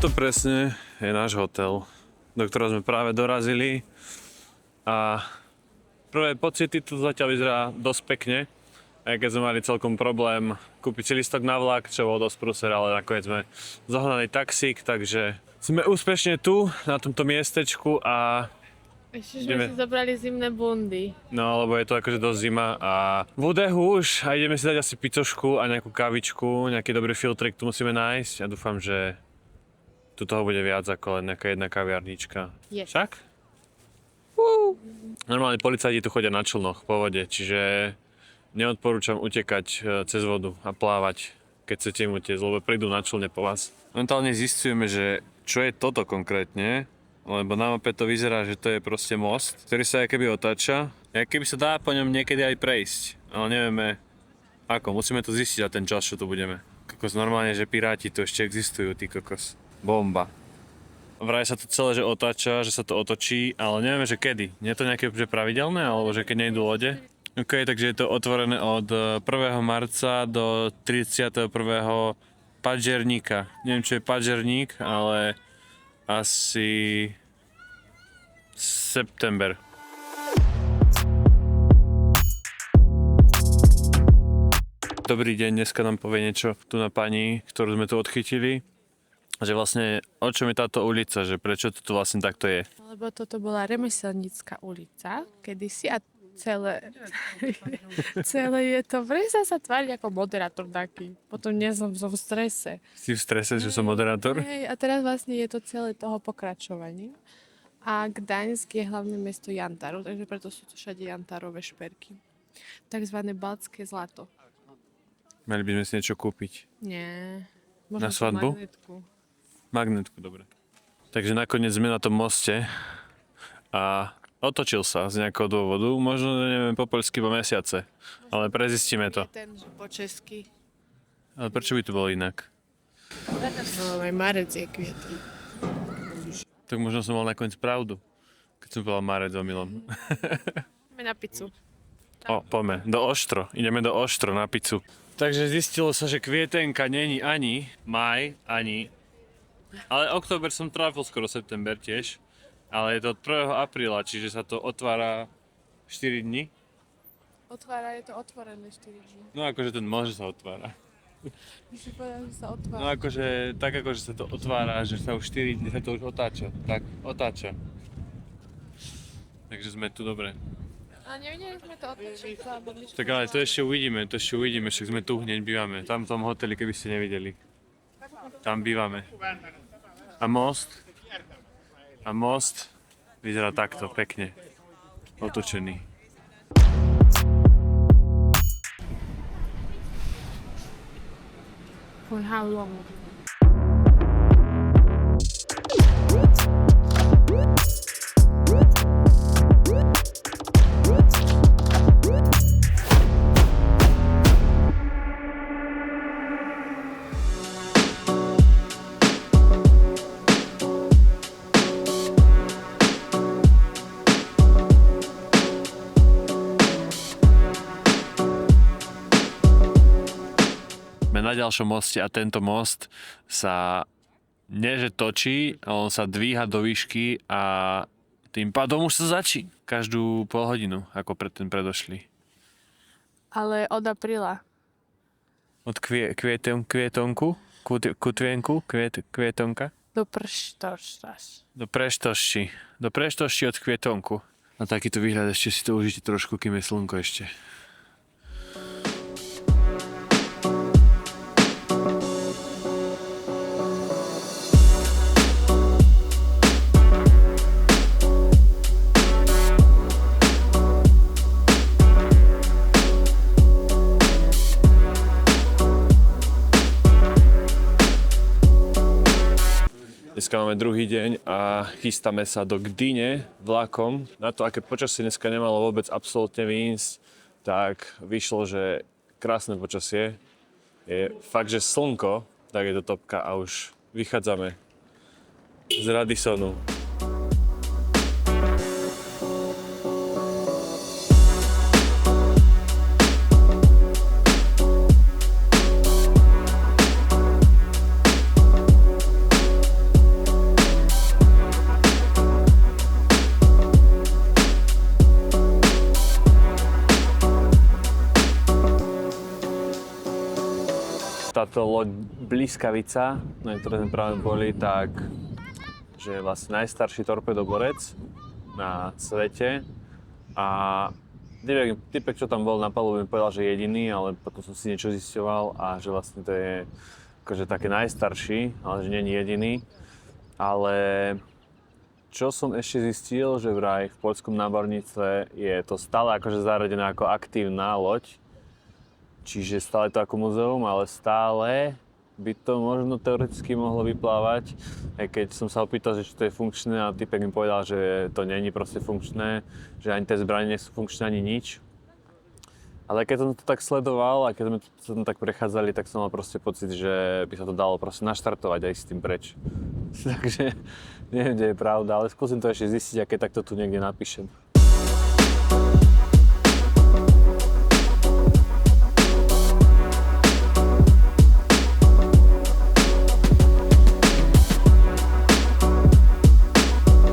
Toto presne je náš hotel, do ktorého sme práve dorazili a prvé pocity tu zatiaľ vyzerá dosť pekne, aj keď sme mali celkom problém kúpiť si lístok na vlak, čo bol dosť prúser, ale nakoniec sme zohnali taxík, takže sme úspešne tu, na tomto miestečku a ešte sme si zobrali zimné bundy. no, lebo je to akože dosť zima a v údehu už a ideme si dať asi pizzošku a nejakú kavičku, nejaký dobrý filtrik tu musíme nájsť a dúfam, že tu toho bude viac ako len nejaká jedna kaviarnička. Yes. Však? Normálne policajti tu chodia na člnoch po vode, čiže neodporúčam utekať cez vodu a plávať, keď chcete im utiecť, lebo prídu na člne po vás. Momentálne zistujeme, že čo je toto konkrétne, lebo na mape to vyzerá, že to je proste most, ktorý sa akoby otáča. Keby sa dá po ňom niekedy aj prejsť, ale nevieme ako, musíme to zistiť za ten čas, čo tu budeme. Kokos, normálne, že piráti tu ešte existujú, ty kokos. Bomba. Vraj sa to celé, že otáča, že sa to otočí, ale nevieme, že kedy. Nie je to nejaké že pravidelné, alebo že keď nejdú lode? OK, takže je to otvorené od 1. marca do 31. padžerníka. Neviem, čo je padžerník, ale asi september. Dobrý deň, dneska nám povie niečo tu na pani, ktorú sme tu odchytili. Že vlastne, o čom je táto ulica, že prečo to tu vlastne takto je? Lebo toto bola remeselnícka ulica, kedysi a celé je to, presa sa tváriť ako moderátor taký. Potom nie som v strese. Si v strese, že som moderátor? Hej, a teraz vlastne je to celé toho pokračovanie. A Gdaňsk je hlavné mesto Jantaru, takže preto sú tu všade Jantarové šperky. Takzvané baltské zlato. Mali by sme si niečo kúpiť. Nie. Na svadbu? Magnetku. Magnetku, dobre. Takže nakoniec sme na tom moste a otočil sa z nejakého dôvodu, možno neviem po poľsky po mesiace, ale prezistíme to. Nie ten, že po česky. Ale prečo by to bolo inak? No, aj marec je kvietný. Tak možno som mal nakoniec pravdu, keď som povedal Marec omylom. Ideme na pizzu. Poďme, do Oštro, ideme do Oštro na pizzu. Takže zistilo sa, že kvietenka není ani maj, ani... Ale október som trafil skoro september tiež. Ale je to od 1. apríla, čiže sa to otvára 4 dní. Je to otvorené 4 dní. No akože ten môže sa otvára. Ty si povedal, že sa otvára. No akože, tak akože sa to otvára, že sa už 4 dní sa to už otáča. Tak, otáča. Takže sme tu dobre. A nevideli sme to otočiť. Tak ale to ešte uvidíme, však sme tu hneď bývame. Tam v tom hoteli, keby ste nevideli. Tam bývame. A most vyzerá takto, pekne. Otočený. For how long? Na ďalšom moste a tento most sa nie že točí, ale on sa dvíha do výšky a tým pádom už sa začí každú pol hodinu, ako pred ten predošlý. Ale od apríla. Od kvietonka? Do prštoštaš. Do preštošti od kvietonku. A takýto výhľad ešte si to užite trošku, kým je slnko ešte. Dneska máme druhý deň a chystáme sa do Gdyne vlakom. Na to, aké počasie dneska nemalo vôbec absolútne výjsť, tak vyšlo, že krásne počasie. Je fakt, že slnko, tak je to topka a už vychádzame z Radissonu. to loď Bliskavica, na ktorej sme práve boli, tak že je vlastne najstarší torpedoborec na svete a typek, čo tam bol na palube, mi povedal, že jediný, ale potom som si niečo zisťoval a že vlastne to je akože také najstarší, ale že nie je jediný. Ale čo som ešte zistil, že vraj v poľskom námorníctve je to stále akože zaradené ako aktívna loď. Čiže stále to ako muzeum, ale stále by to možno teoreticky mohlo vyplávať. Aj keď som sa opýtal, že či to je funkčné a typek mi povedal, že to není proste funkčné, že ani tie zbranie nie sú funkčné, ani nič. Ale keď som to tak sledoval a keď sme sa tam tak prechádzali, tak som mal proste pocit, že by sa to dalo proste naštartovať aj s tým preč. Takže neviem, kde je pravda, ale skúsim to ešte zistiť a keď tak to tu niekde napíšem.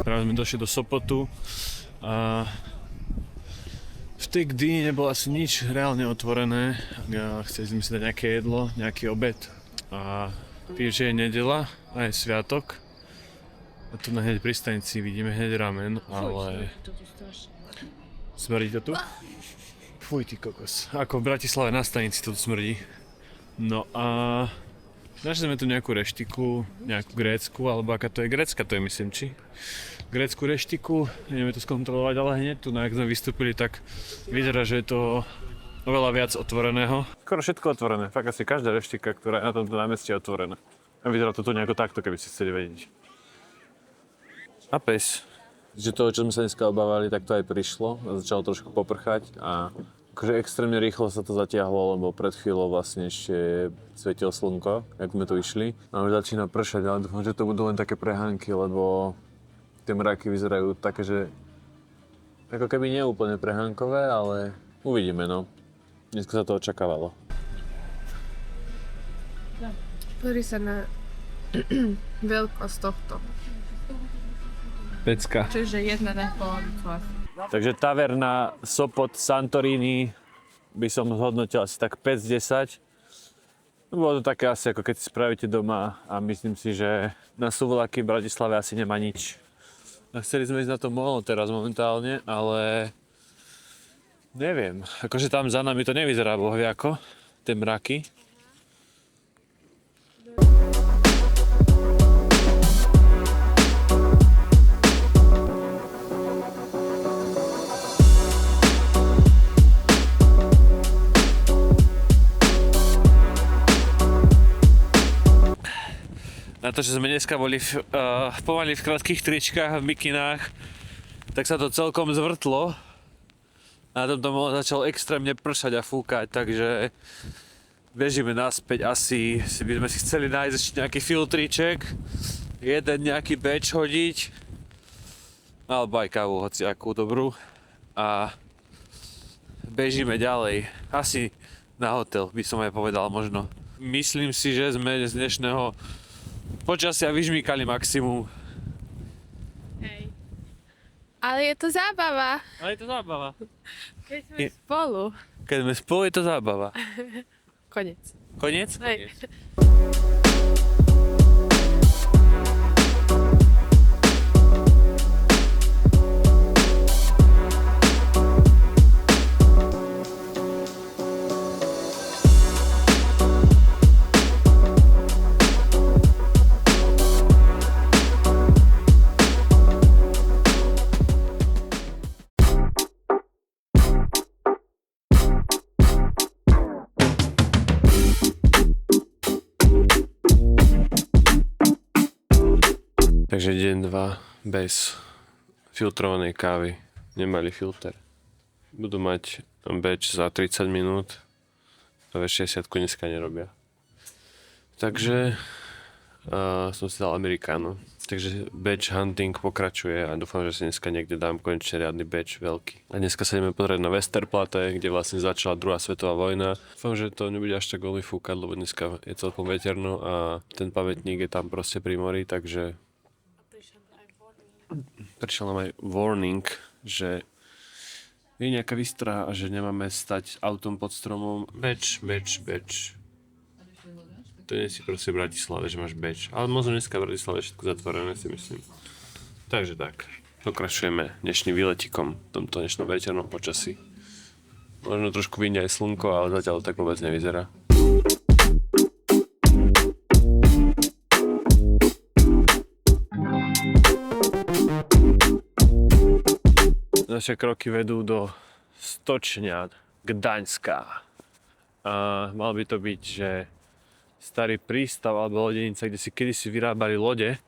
Práve sme došli do Sopotu a v tej Gdyni nebolo asi nič reálne otvorené. Chceli sme si dať nejaké jedlo, nejaký obed a tým, že je nedeľa a je sviatok. A tu na hneď pri stanici vidíme hneď ramen, ale... Smrdí to tu? Fuj, ty kokos. Ako v Bratislave na stanici to tu smrdí. No a... Našli sme tu nejakú reštiku, nejakú grécku, alebo aká to je grécka, to je myslím, či? Grécku reštiku, ideme to skontrolovať, ale hneď tu, ak sme vystúpili, tak vyzerá, že je to oveľa viac otvoreného. Skoro všetko otvorené, fakt asi každá reštika, ktorá je na tomto námestí je otvorená. A vyzerá to tu nejako takto, keby ste chceli vedieť. A pes. Že toho, čo sme sa dneska obávali, tak to aj prišlo a začalo trošku poprchať a akože extrémne rýchlo sa to zatiahlo, lebo pred chvíľou vlastne ešte svietilo slnko, jak sme tu išli. A už začína pršať, ale dúfam, že to budú len také prehánky, lebo tie mraky vyzerajú také, že ako keby nie úplne prehánkové, ale uvidíme, no. Dneska sa to očakávalo. Pozri sa na veľkosť tohto. Pecka. Čiže 1,5 litра. Takže taverna Sopot Santorini by som zhodnotil asi tak 5 z 10. Bolo to také asi ako keď si spravíte doma a myslím si, že na súvlaky v Bratislave asi nemá nič. A chceli sme ísť na to molo teraz momentálne, ale neviem. Akože tam za nami to nevyzerá bohviako, tie mraky. Na to, že sme dneska boli pomaly v krátkych tričkách a v mikinách, tak sa to celkom zvrtlo. Na tomto začalo extrémne pršať a fúkať, takže bežíme naspäť. Asi by sme si chceli nájsť ešte nejaký filtriček, jeden nejaký batch hodiť, alebo aj kávu, hociakú dobrú. A bežíme ďalej. Asi na hotel, by som aj povedal možno. Myslím si, že sme z dnešného počasia vyžmýkali maximum. Hej. Ale je to zábava. Ale je to zábava. Keď sme spolu. Keď sme spolu, je to zábava. Konec. Koniec? Hej. Takže deň 2 bez filtrovanej kávy. Nemali filter. Budú mať batch za 30 minút a V60 dneska nerobia. Takže som si dal americano. Takže batch hunting pokračuje a dúfam, že si dneska niekde dám konečne riadny batch veľký. A dneska sa ideme pozrieť na Westerplatte, kde vlastne začala druhá svetová vojna. Dúfam, že to nebude až tak veľmi fúkať, lebo dneska je celkom veterno a ten pamätník je tam proste pri mori, takže prišiel nám aj warning, že je nejaká výstraha a že nemáme stať autom pod stromom. Batch. To nie si proste v Bratislave, že máš beč. Ale možno dneska v Bratislave je všetko zatvorené, si myslím. Takže tak. Pokračujeme dnešným výletikom v tomto dnešnom veternom počasí. Možno trošku vyjde aj slnko, ale zatiaľ tak vôbec nevyzerá. Naše kroky vedú do stočňa Gdaňska. A mal by to byť, že starý prístav alebo lodenica, kde si kedysi vyrábali lode.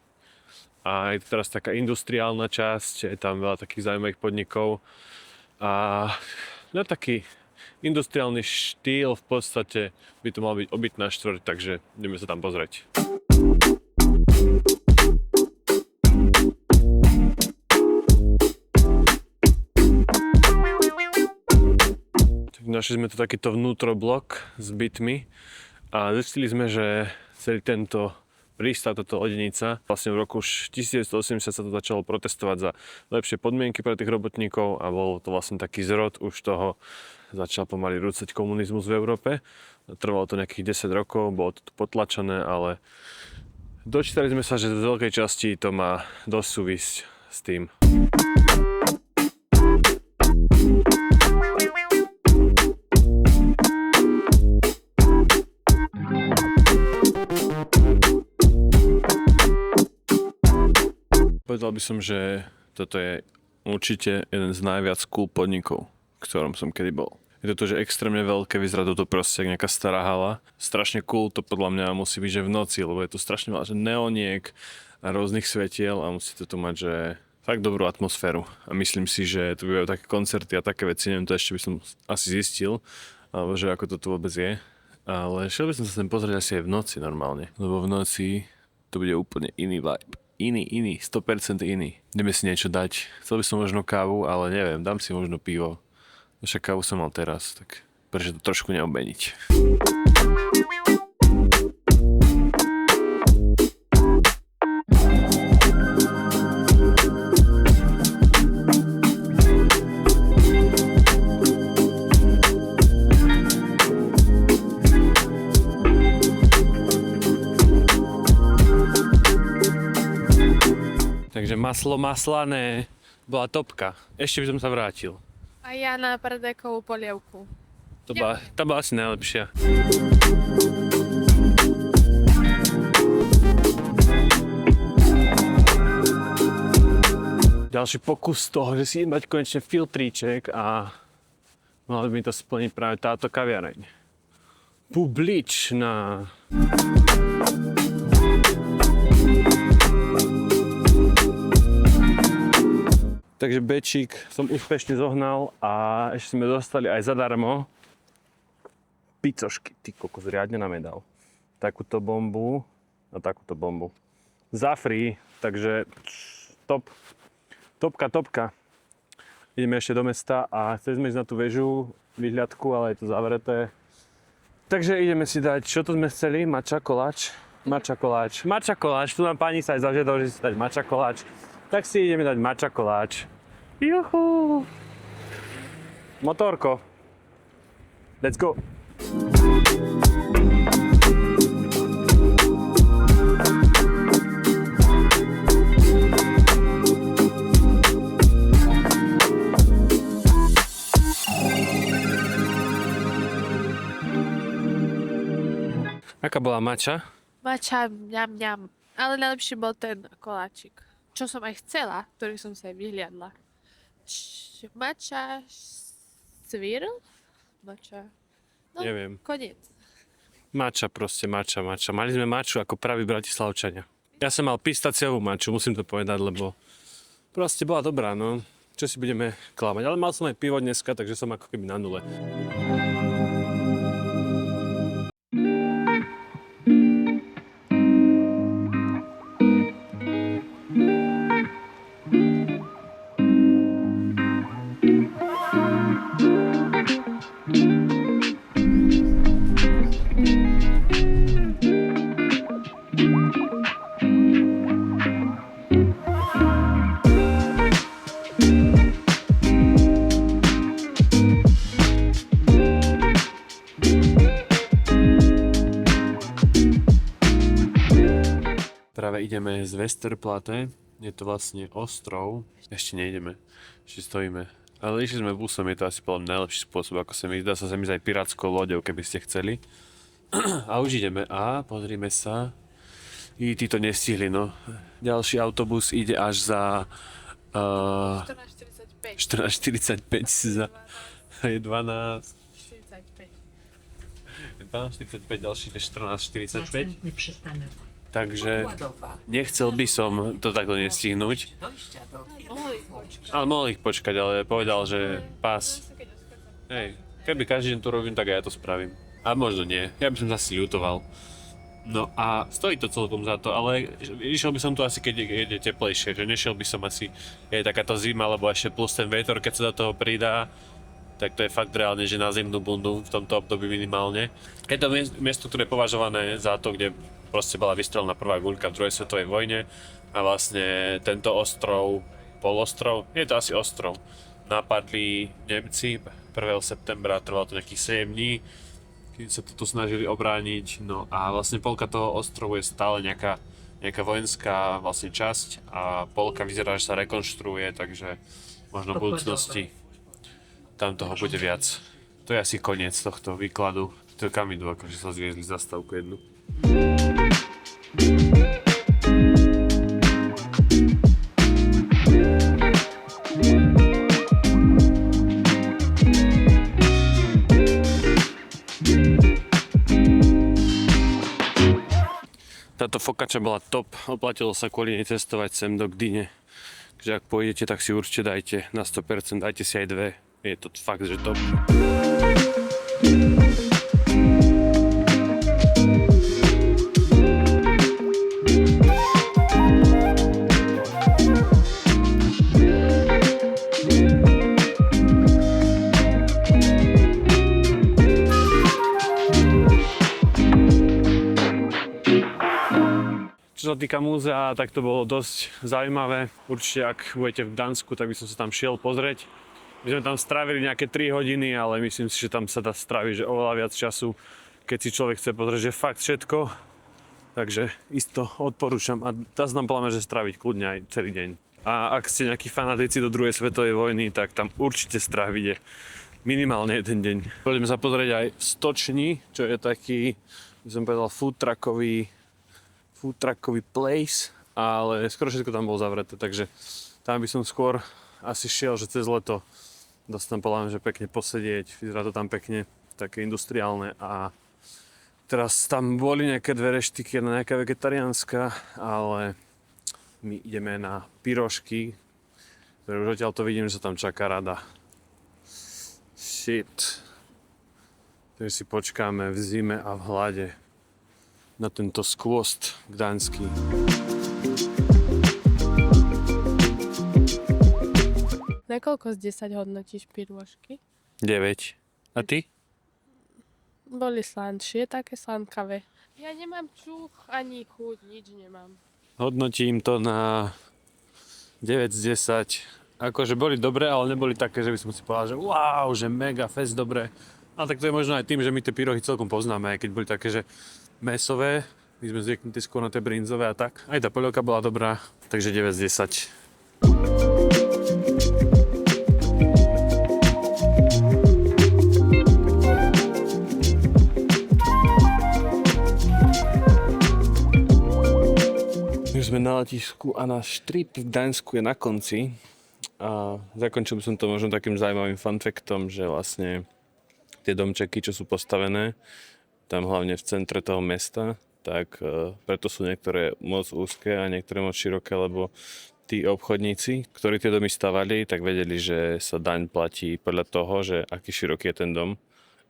A je to teraz taká industriálna časť, je tam veľa takých zaujímavých podnikov. A na taký industriálny štýl v podstate by to mal byť obytná štvrť, takže ideme sa tam pozrieť. Našli sme tu takýto vnútroblok s bytmi a zistili sme, že celý tento prístav, táto lodenica, vlastne v roku 1980 sa to začalo protestovať za lepšie podmienky pre tých robotníkov a bol to vlastne taký zrod už toho, začal pomaly rúcať komunizmus v Európe. Trvalo to nejakých 10 rokov, bolo to tu potlačené, ale dočítali sme sa, že z veľkej časti to má dosť súvisť s tým. Povedal by som, že toto je určite jeden z najviac cool podnikov, v ktorom som kedy bol. Je to, že extrémne veľké, vyzerá toto proste nejaká stará hala. Strašne cool to podľa mňa musí byť, že v noci, lebo je tu strašne veľa že neoniek a rôznych svetiel a musí to tu mať, že fakt dobrú atmosféru. A myslím si, že tu bývajú také koncerty a také veci, neviem, to ešte by som asi zistil, alebo že ako to tu vôbec je. Ale šiel by som sa sem pozrieť asi aj v noci normálne, lebo v noci to bude úplne iný vibe. Iný, 100% iný. Ideme si niečo dať. Chcel by som možno kávu, ale neviem, dám si možno pivo. Však kávu som mal teraz, tak prečo to trošku neobmeniť. Takže maslo maslané, bola topka. Ešte by som sa vrátil. A ja na paradajkovú polievku. Tá bola asi najlepšia. Ďalší pokus toho, že si idem dať konečne filtríček a mala by mi to splniť práve táto kaviareň. Publičná. Takže bečík som úspešne zohnal a ešte sme dostali aj zadarmo picošky. Ty kokos, riadne nám je dal. Takúto bombu a takúto bombu. Za free, takže top. Topka. Ideme ešte do mesta a chceli sme ísť na tú väžu, vyhľadku, ale je to zavreté. Takže ideme si dať, čo to sme chceli? Matcha koláč. Tu nám pani sa aj zažiadala, že si dať matcha koláč. Tak si ideme dať matcha koláč. Juhu! Motorko. Let's go. Aká bola matcha? Matcha, mňam. Ale najlepší bol ten koláčik. Čo som aj chcela, ktorý som sa aj vyhliadla. Matcha swirl? Matcha. No, Neviem. Koniec. Matcha proste, matcha. Mali sme matchu ako praví Bratislavčania. Ja som mal pistaciovú matchu, musím to povedať, lebo proste bola dobrá, no. Čo si budeme klamať. Ale mal som aj pivo dneska, takže som ako keby na nule. ideme z Westerplatte, je to vlastne ostrov, ešte nejdeme, ešte stojíme. Ale išli sme busom, je to asi podľa najlepší spôsob, ako sa mi dá sa ísť aj pirátskou loďou, keby ste chceli. A už ideme a pozrime sa. I tí to nestihli, no. Ďalší autobus ide až za 14.45. 14.45 za... Je 12... 45. 12.45, ďalší je 14.45. Następny przystanek. Takže Ładowa. nechcel by som to takto nestihnúť. Dojścia do Mohli počkať. Ale mohol ich počkať, ale povedal, že pás. Hej, keby každý deň to robím, tak aj ja to spravím. A možno nie, ja by som zase ľutoval. No a stojí to celkom za to, ale išiel by som tu asi, keď je teplejšie, že nešiel by som asi, je takáto zima, lebo ešte plus ten vietor, keď sa do toho pridá, tak to je fakt reálne, že na zimnú bundu v tomto období minimálne. Je to miesto, ktoré je považované za to, kde proste bola vystrelená prvá guľka v druhej svetovej vojne a vlastne tento ostrov, polostrov, je to asi ostrov, napadli Nemci 1. septembra, trvalo to nejakých 7 dní, keď sa to tu snažili obrániť, no a vlastne polka toho ostrovu je stále nejaká vojenská vlastne časť a polka vyzerá, že sa rekonštruuje, takže možno v budúcnosti tam toho bude viac. To je asi koniec tohto výkladu. To je kam idú, akože sa zviezli zastávku jednu. Táto fokača bola top, oplatilo sa kvôli nej cestovať sem do Gdyne. Takže ak pôjdete, tak si určite dajte na 100%, dajte si aj dve. Je to fakt, že top. Čo sa týka múzea, tak to bolo dosť zaujímavé. Určite, ak budete v Gdansku, tak by som sa tam šiel pozrieť. My sme tam strávili nejaké 3 hodiny, ale myslím si, že tam sa dá stráviť že oveľa viac času, keď si človek chce pozrieť, že fakt všetko. Takže isto odporúčam a dá sa tam podľa mňa, že stráviť kľudne aj celý deň. A ak ste nejakí fanatici do druhej svetovej vojny, tak tam určite strávite minimálne jeden deň. Poďme sa pozrieť aj v Stočni, čo je taký, by som povedal, food truckový place, ale skoro všetko tam bolo zavreté, takže tam by som skôr asi šiel, že cez leto dosť tam podľa mňa, že pekne posedieť, vyzerá to tam pekne, také industriálne a teraz tam boli nejaké dve reštiky, jedna nejaká vegetariánska, ale my ideme na pyrošky, ktoré už odtiaľ to vidím, že sa tam čaká rada. Shit. Takže si počkáme v zime a v hlade na tento skvost gdaňský. Nakoľko z 10 hodnotíš pirôžky? 9. A ty? Boli slanšie, také slankavé. Ja nemám čuch ani chuť, nič nemám. Hodnotím to na 9 z 10. Akože boli dobré, ale neboli také, že by som si povedal, že wow, že mega fest dobré. Ale tak to je možno aj tým, že my tie pyrohy celkom poznáme, aj keď boli také, že mäsové, my sme zvyknutí skôr na tie brinzové a tak. Aj tá polievka bola dobrá, takže 9 z 10. Už sme na letisku a náš trip v Gdaňsku je na konci. A zakončil by som to možno takým zaujímavým funfactom, že vlastne tie domčeky, čo sú postavené tam hlavne v centre toho mesta, tak preto sú niektoré moc úzke a niektoré moc široké, lebo tí obchodníci, ktorí tie domy stavali, tak vedeli, že sa daň platí podľa toho, že aký široký je ten dom.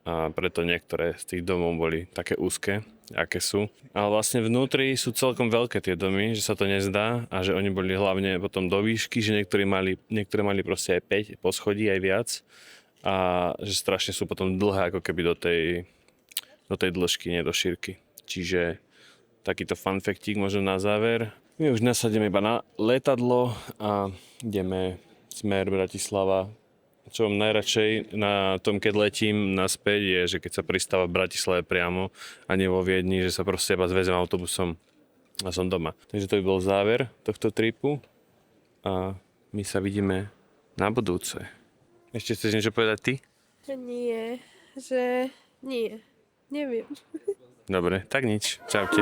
A preto niektoré z tých domov boli také úzke, aké sú. Ale vlastne vnútri sú celkom veľké tie domy, že sa to nezdá a že oni boli hlavne potom do výšky, že niektoré mali proste aj 5 poschodí, aj viac. A že strašne sú potom dlhé ako keby do tej dĺžky, nie do šírky. Čiže takýto funfactík možno na záver. My už nasadíme iba na letadlo a ideme smer Bratislava. Čo mám najradšej na tom, keď letím naspäť, je, že keď sa pristáva v Bratislave priamo a nie vo Viedni, že sa proste iba zväzem autobusom A som doma. Takže to by bol záver tohto tripu a my sa vidíme na budúce. Ešte chceš niečo povedať ty? Nie, že nie. Neviem. Dobre, tak nič. Čaute.